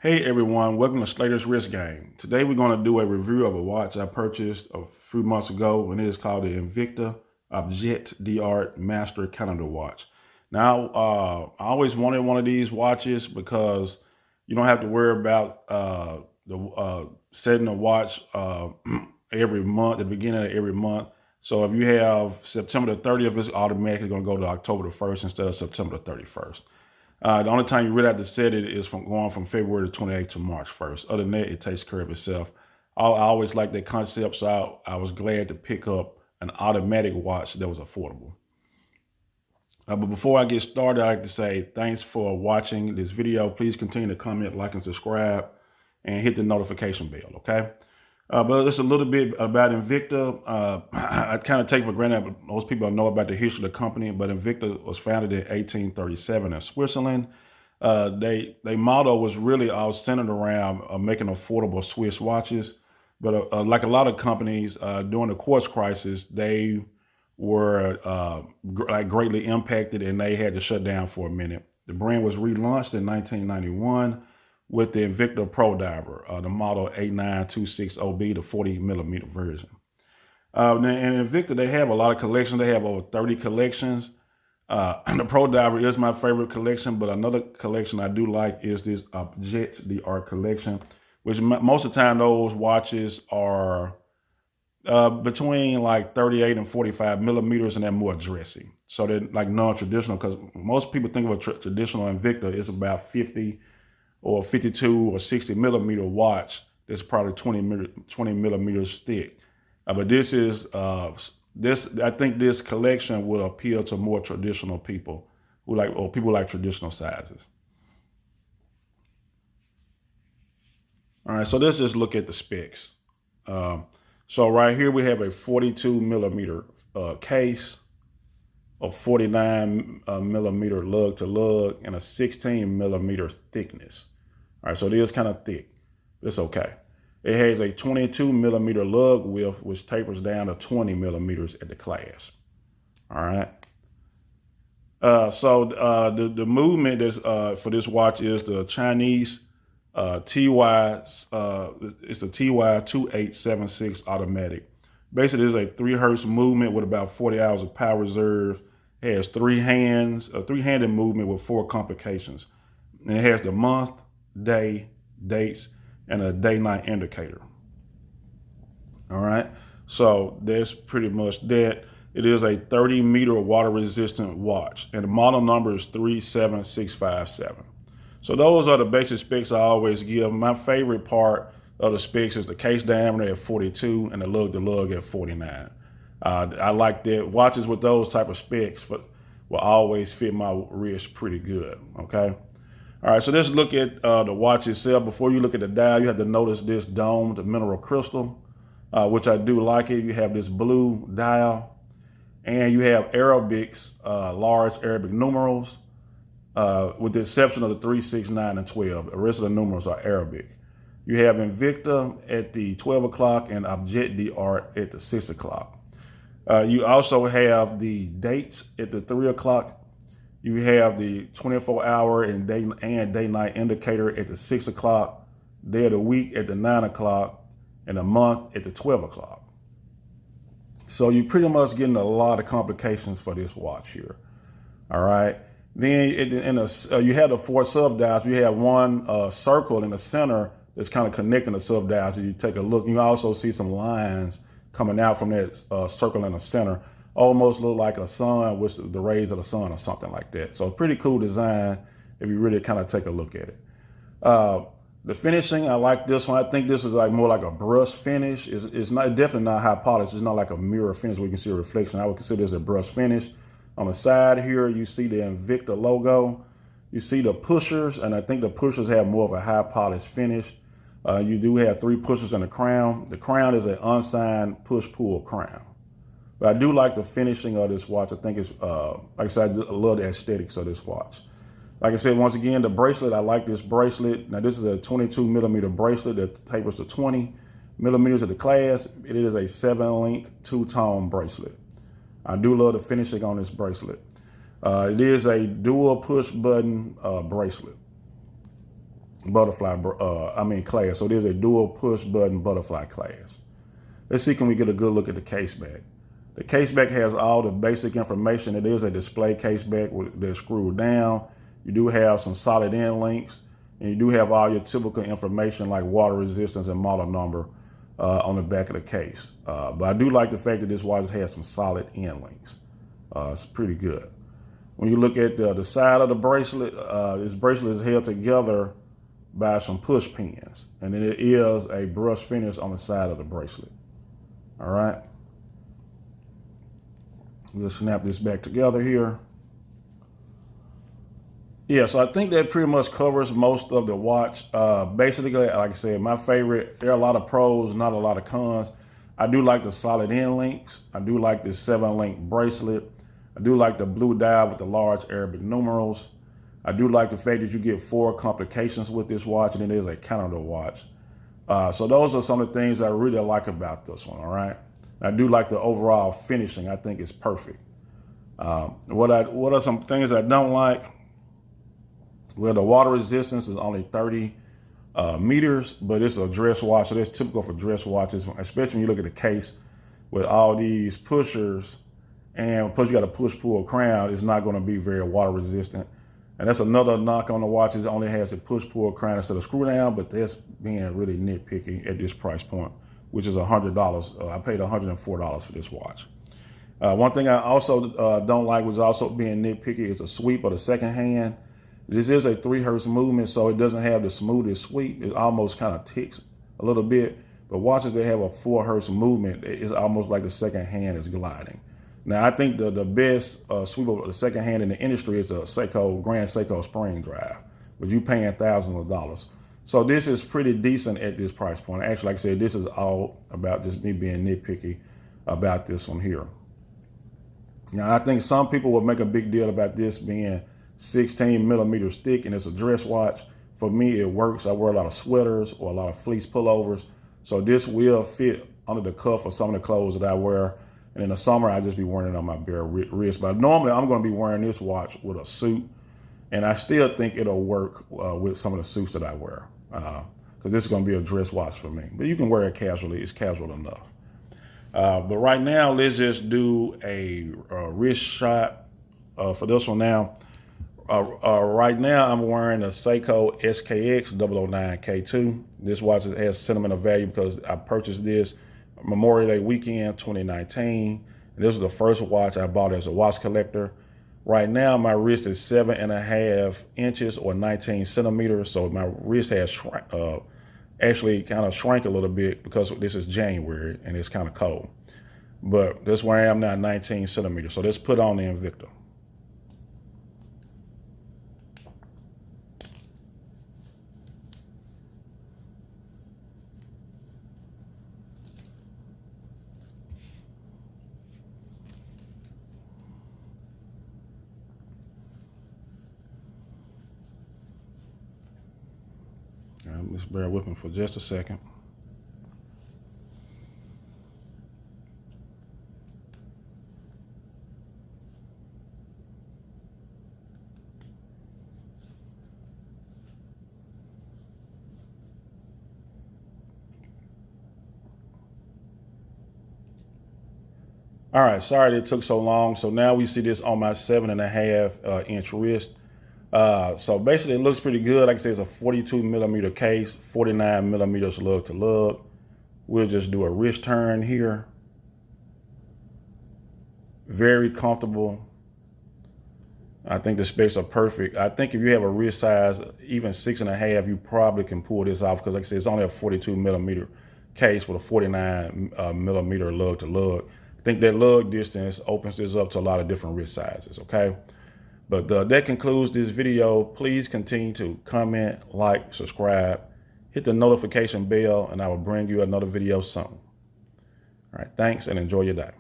Hey everyone, welcome to Slater's Wrist Game. Today we're going to do a review of a watch I purchased a few months ago, and it is called the Invicta Objet d'Art Master Calendar Watch. Now, I always wanted one of these watches because you don't have to worry about setting a watch every month, the beginning of every month. So if you have September the 30th, it's automatically going to go to October the 1st instead of September the 31st. The only time you really have to set it is from going from February the 28th to March 1st. Other than that, it takes care of itself. I always liked that concept, so I was glad to pick up an automatic watch that was affordable. But before I get started, I'd like to say thanks for watching this video. Please continue to comment, like, and subscribe, and hit the notification bell, okay? But just a little bit about Invicta. I kind of take for granted that most people know about the history of the company, but Invicta was founded in 1837 in Switzerland. They motto was really all centered around making affordable Swiss watches. But like a lot of companies during the quartz crisis, they were greatly impacted and they had to shut down for a minute. The brand was relaunched in 1991 with the Invicta Pro Diver, the model 8926OB, the 40 millimeter version. And Invicta, they have a lot of collections. They have over 30 collections. The Pro Diver is my favorite collection, but another collection I do like is this Objet d'Art collection, which most of the time those watches are between like 38 and 45 millimeters, and they're more dressy. So they're like non-traditional, because most people think of a traditional Invicta, it's about 50 or 52 or 60 millimeter watch that's probably 20 millimeters thick. But this is, I think this collection will appeal to more traditional people or people like traditional sizes. All right, so let's just look at the specs. So right here we have a 42 millimeter case, a 49 millimeter lug to lug, and a 16 millimeter thickness. All right, so it is kind of thick. It's okay. It has a 22 millimeter lug width, which tapers down to 20 millimeters at the clasp. All right. The movement is for this watch is the Chinese TY. It's the TY 2876 automatic. Basically, it's a 3 hertz movement with about 40 hours of power reserve. It has 3 hands, a 3-handed movement with 4 complications. And it has the month, day, dates, and a day-night indicator. All right, so that's pretty much that. It is a 30-meter water-resistant watch, and the model number is 37657. So those are the basic specs I always give. My favorite part of the specs is the case diameter at 42 and the lug to lug at 49. I like that. Watches with those type of specs will always fit my wrist pretty good, okay? All right, so let's look at the watch itself. Before you look at the dial, you have to notice this domed mineral crystal, which I do like it. You have this blue dial, and you have Arabics, large Arabic numerals, with the exception of the 3, 6, 9, and 12. The rest of the numerals are Arabic. You have Invicta at the 12 o'clock and Objet d'Art at the 6 o'clock. You also have the dates at the 3 o'clock. You have the 24-hour and day-night indicator at the 6 o'clock, day of the week at the 9 o'clock, and a month at the 12 o'clock. So you're pretty much getting a lot of complications for this watch here. All right. Then you have the 4 sub-dials. You have one circle in the center that's kind of connecting the sub-dials. So you take a look, you also see some lines coming out from that circle in the center. Almost look like a sun with the rays of the sun or something like that. So a pretty cool design if you really kind of take a look at it. The finishing, I like this one. I think this is like more like a brush finish. It's not definitely not high polish. It's not like a mirror finish where you can see a reflection. I would consider this a brush finish. On the side here, you see the Invicta logo. You see the pushers, and I think the pushers have more of a high polish finish. You do have 3 pushers in the crown. The crown is an unsigned push-pull crown. But I do like the finishing of this watch. I think it's, like I said, I love the aesthetics of this watch. Like I said, once again, the bracelet, I like this bracelet. Now, this is a 22 millimeter bracelet that tapers to 20 millimeters at the clasp. It is a 7-link 2-tone bracelet. I do love the finishing on this bracelet. It is a dual push button bracelet. butterfly, class. So there's a dual push button butterfly class. Let's see, can we get a good look at the case back? The case back has all the basic information. It is a display case back that's screwed down. You do have some solid end links, and you do have all your typical information like water resistance and model number on the back of the case. But I do like the fact that this watch has some solid end links. It's pretty good. When you look at the side of the bracelet, this bracelet is held together by some push pins, and then it is a brush finish on the side of the bracelet. All right. We'll snap this back together here. Yeah, so I think that pretty much covers most of the watch. Basically, like I said, my favorite, there are a lot of pros, not a lot of cons. I do like the solid end links. I do like the 7-link bracelet. I do like the blue dial with the large Arabic numerals. I do like the fact that you get 4 complications with this watch, and it is a calendar watch. So those are some of the things I really like about this one, all right? I do like the overall finishing. I think it's perfect. What are some things I don't like? Well, the water resistance is only 30 meters, but it's a dress watch, so that's typical for dress watches, especially when you look at the case with all these pushers, and plus you got a push-pull crown. It's not going to be very water resistant. And that's another knock on the watch, is it only has a push-pull crown instead of screw down, but that's being really nitpicky at this price point, which is $100. I paid $104 for this watch. One thing I also don't like, was also being nitpicky, is the sweep of the second hand. This is a 3 hertz movement, so it doesn't have the smoothest sweep. It almost kind of ticks a little bit. But watches that have a 4 hertz movement, it's almost like the second hand is gliding. Now, I think the best sweep of the second hand in the industry is the Grand Seiko spring drive, but you're paying thousands of dollars. So this is pretty decent at this price point. Actually, like I said, this is all about just me being nitpicky about this one here. Now, I think some people will make a big deal about this being 16 millimeters thick, and it's a dress watch. For me, it works. I wear a lot of sweaters or a lot of fleece pullovers, so this will fit under the cuff of some of the clothes that I wear. And in the summer, I just be wearing it on my bare wrist. But normally, I'm going to be wearing this watch with a suit, and I still think it'll work with some of the suits that I wear, because this is going to be a dress watch for me. But you can wear it casually. It's casual enough. But right now, let's just do a wrist shot for this one now. Right now, I'm wearing a Seiko SKX 009K2. This watch has sentimental value because I purchased this Memorial Day weekend 2019. And this was the first watch I bought as a watch collector. Right now, my wrist is 7.5 inches or 19 centimeters. So my wrist has actually kind of shrank a little bit because this is January and it's kind of cold. But that's where I am now, 19 centimeters. So let's put on the Invicta. Just bear with me for just a second. All right, sorry that it took so long. So now we see this on my 7.5 inch wrist. So basically it looks pretty good. Like I said, it's a 42 millimeter case, 49 millimeters lug to lug. We'll just do a wrist turn here. Very comfortable. I think the specs are perfect. I think if you have a wrist size, even 6.5, you probably can pull this off, because like I said, it's only a 42 millimeter case with a 49 millimeter lug to lug. I think that lug distance opens this up to a lot of different wrist sizes, okay? But that concludes this video. Please continue to comment, like, subscribe, hit the notification bell, and I will bring you another video soon. All right, thanks, and enjoy your day.